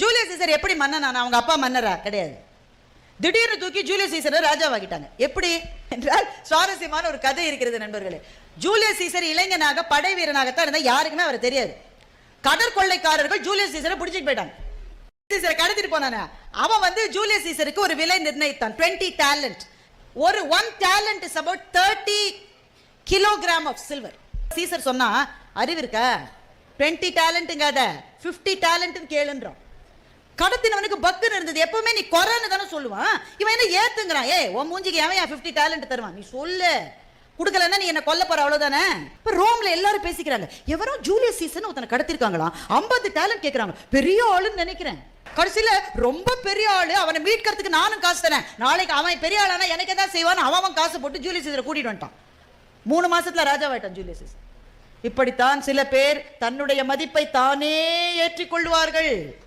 Julius Caesar எப்படி மன்னனா? அவங்க அப்பா மன்னரா? கிடையாது. திடீர்னு தூக்கி ஜூலியஸ் சீசரை ராஜாவாக்கிட்டாங்க. எப்படி என்றால் சுவாரஸ்யமான ஒரு கதை இருக்கிறது நண்பர்களே. ஜூலியஸ் சீசர் இளைஞனாக படை வீரனாகத்தான் இருந்தா, யாருக்குமே அவர் தெரியாது. கடற்கொள்ளைக்காரர்கள் ஜூலியஸ் சீசரை பிடிச்சிட்டு போயிட்டாங்க. சீசரை கடத்திட்டு போனானே அவன் வந்து ஜூலியஸ் சீசருக்கு ஒரு விலை நிர்ணயித்தான். 20 talent. ஒரு 1 talent is about 30 kilogram of silver. Caesar சொன்னா, அறிவு இருக்கா? 20 talentங்காத 50 talent கேளுன்றான். கடத்தினவனுக்கு பக்குன்னு இருந்தது. எப்பவுமே நீ குறைன்னு தானே சொல்லுவான். இவன் என்ன ஏத்துங்கிறான். உன் மூஞ்சிக்கு எவன் 50 talent தருவான்? நீ சொல்லு. கொடுக்கலன்னா நீ என்ன கொல்ல போற, அவ்வளவுதானே. இப்ப ரோம்ல எல்லாரும் பேசிக்கிறாங்க, எவரோ ஜூலியஸ் சீசர் ஒருத்தனை கடத்திருக்காங்களாம், 50 talent கேட்கறாங்க. பெரிய ஆளுன்னு நினைக்கிறேன். கடைசியில ரொம்ப பெரிய ஆளு, அவனை மீட்கிறதுக்கு நானும் காசு தரேன், நாளைக்கு அவன் பெரிய ஆளானா எனக்கு எதாவது செய்வான், அவன் காசு போட்டு ஜூலியஸ் சீசரை கூட்டிட்டு வந்துட்டான். 3 மாசத்துல ராஜாவாயிட்டான் ஜூலியஸ் சீசர். இப்படித்தான் சில பேர் தன்னுடைய மதிப்பை தானே ஏற்றிக்கொள்வார்கள்.